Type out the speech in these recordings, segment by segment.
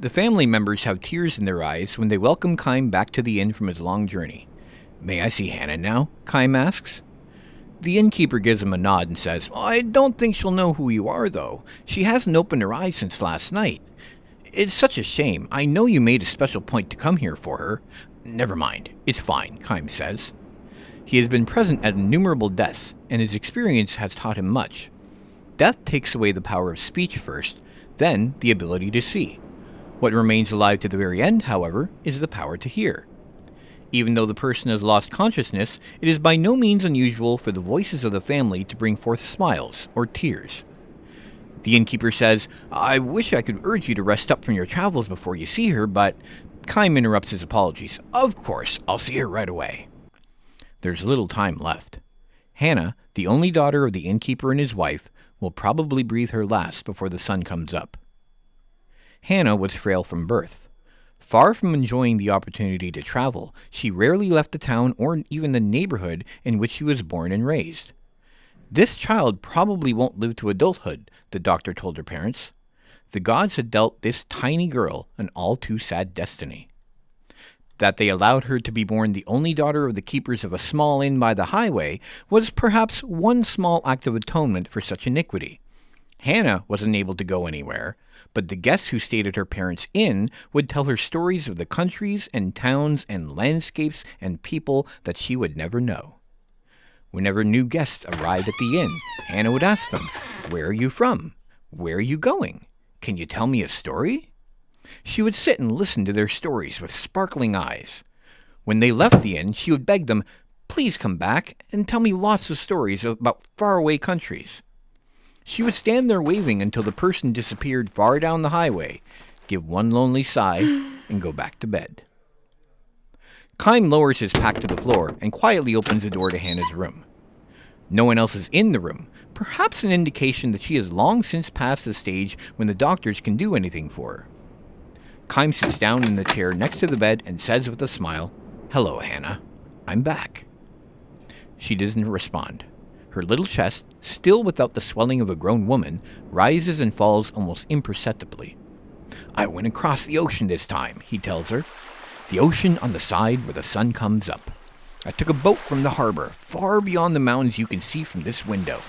The family members have tears in their eyes when they welcome Kaim back to the inn from his long journey. "May I see Hanna now?" Kaim asks. The innkeeper gives him a nod and says, "I don't think she'll know who you are, though. She hasn't opened her eyes since last night. It's such a shame. I know you made a special point to come here for her." "Never mind. It's fine," Kaim says. He has been present at innumerable deaths, and his experience has taught him much. Death takes away the power of speech first, then the ability to see. What remains alive to the very end, however, is the power to hear. Even though the person has lost consciousness, it is by no means unusual for the voices of the family to bring forth smiles or tears. The innkeeper says, "I wish I could urge you to rest up from your travels before you see her, but..." Kaim interrupts his apologies. "Of course, I'll see her right away." There's little time left. Hanna, the only daughter of the innkeeper and his wife, will probably breathe her last before the sun comes up. Hanna was frail from birth. Far from enjoying the opportunity to travel, she rarely left the town or even the neighborhood in which she was born and raised. This child probably won't live to adulthood, the doctor told her parents. The gods had dealt this tiny girl an all too sad destiny. That they allowed her to be born the only daughter of the keepers of a small inn by the highway was perhaps one small act of atonement for such iniquity. Hanna wasn't able to go anywhere, but the guests who stayed at her parents' inn would tell her stories of the countries and towns and landscapes and people that she would never know. Whenever new guests arrived at the inn, Hanna would ask them, "Where are you from? Where are you going? Can you tell me a story?" She would sit and listen to their stories with sparkling eyes. When they left the inn, she would beg them, "Please come back and tell me lots of stories about faraway countries." She would stand there waving until the person disappeared far down the highway, give one lonely sigh, and go back to bed. Kaim lowers his pack to the floor and quietly opens the door to Hanna's room. No one else is in the room, perhaps an indication that she has long since passed the stage when the doctors can do anything for her. Kaim sits down in the chair next to the bed and says with a smile, "Hello, Hanna. I'm back." She doesn't respond. Her little chest, still without the swelling of a grown woman, rises and falls almost imperceptibly. "I went across the ocean this time," he tells her. "The ocean on the side where the sun comes up. I took a boat from the harbor, far beyond the mountains you can see from this window.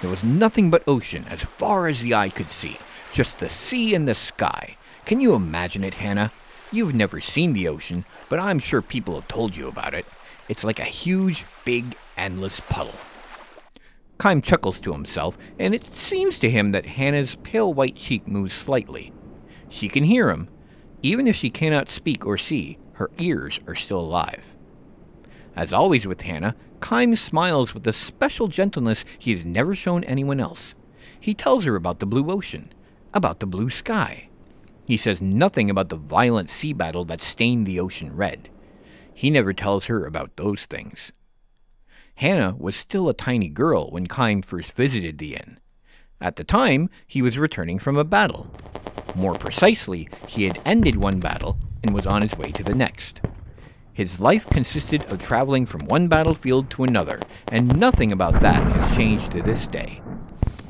There was nothing but ocean as far as the eye could see, just the sea and the sky. Can you imagine it, Hanna? You've never seen the ocean, but I'm sure people have told you about it. It's like a huge, big, endless puddle." Kaim chuckles to himself, and it seems to him that Hanna's pale white cheek moves slightly. She can hear him. Even if she cannot speak or see, her ears are still alive. As always with Hanna, Kaim smiles with a special gentleness he has never shown anyone else. He tells her about the blue ocean, about the blue sky. He says nothing about the violent sea battle that stained the ocean red. He never tells her about those things. Hanna was still a tiny girl when Kaim first visited the inn. At the time, he was returning from a battle. More precisely, he had ended one battle and was on his way to the next. His life consisted of traveling from one battlefield to another, and nothing about that has changed to this day.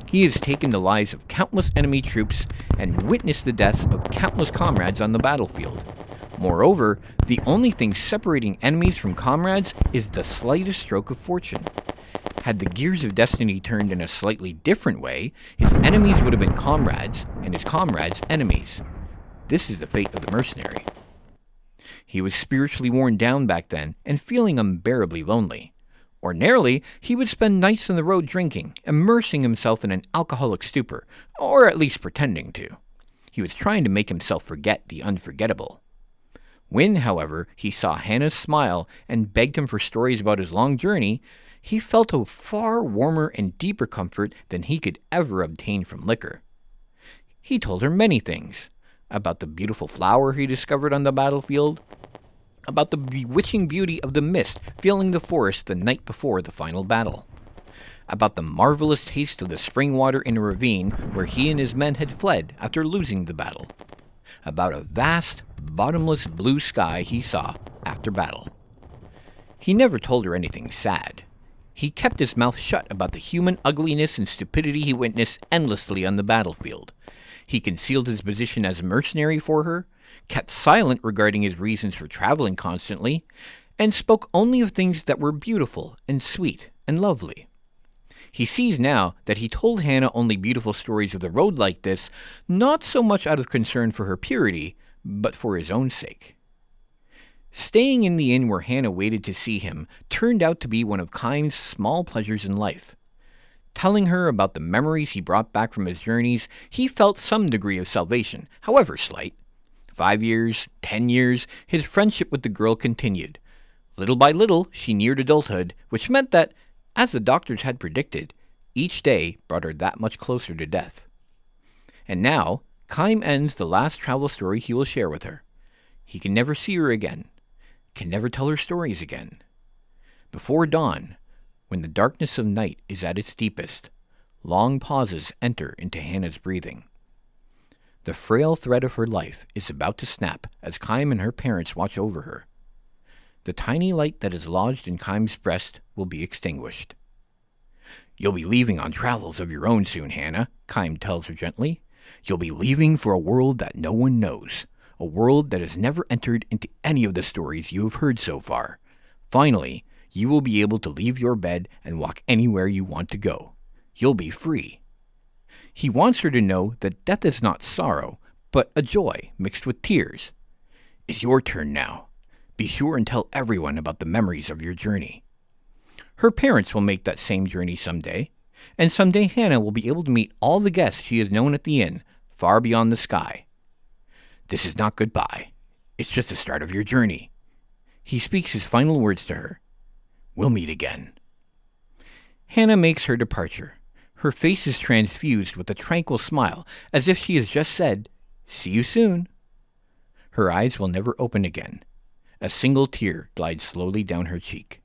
He has taken the lives of countless enemy troops and witnessed the deaths of countless comrades on the battlefield. Moreover, the only thing separating enemies from comrades is the slightest stroke of fortune. Had the gears of destiny turned in a slightly different way, his enemies would have been comrades, and his comrades enemies. This is the fate of the mercenary. He was spiritually worn down back then, and feeling unbearably lonely. Ordinarily, he would spend nights on the road drinking, immersing himself in an alcoholic stupor, or at least pretending to. He was trying to make himself forget the unforgettable. When, however, he saw Hanna's smile and begged him for stories about his long journey, he felt a far warmer and deeper comfort than he could ever obtain from liquor. He told her many things, about the beautiful flower he discovered on the battlefield, about the bewitching beauty of the mist filling the forest the night before the final battle, about the marvelous taste of the spring water in a ravine where he and his men had fled after losing the battle, about a vast, bottomless blue sky he saw after battle. He never told her anything sad. He kept his mouth shut about the human ugliness and stupidity he witnessed endlessly on the battlefield. He concealed his position as a mercenary for her, kept silent regarding his reasons for traveling constantly, and spoke only of things that were beautiful and sweet and lovely. He sees now that he told Hanna only beautiful stories of the road like this, not so much out of concern for her purity, but for his own sake. Staying in the inn where Hanna waited to see him turned out to be one of Kaim's small pleasures in life. Telling her about the memories he brought back from his journeys, he felt some degree of salvation, however slight. 5 years, 10 years, his friendship with the girl continued. Little by little, she neared adulthood, which meant that, as the doctors had predicted, each day brought her that much closer to death. And now, Kaim ends the last travel story he will share with her. He can never see her again, can never tell her stories again. Before dawn, when the darkness of night is at its deepest, long pauses enter into Hanna's breathing. The frail thread of her life is about to snap as Kaim and her parents watch over her. The tiny light that is lodged in Kaim's breast will be extinguished. "You'll be leaving on travels of your own soon, Hanna," Kaim tells her gently. "You'll be leaving for a world that no one knows, a world that has never entered into any of the stories you have heard so far. Finally, you will be able to leave your bed and walk anywhere you want to go. You'll be free." He wants her to know that death is not sorrow, but a joy mixed with tears. "It's your turn now. Be sure and tell everyone about the memories of your journey." Her parents will make that same journey someday, and someday Hanna will be able to meet all the guests she has known at the inn, far beyond the sky. "This is not goodbye. It's just the start of your journey." He speaks his final words to her. "We'll meet again." Hanna makes her departure. Her face is transfused with a tranquil smile, as if she has just said, "See you soon." Her eyes will never open again. A single tear glides slowly down her cheek.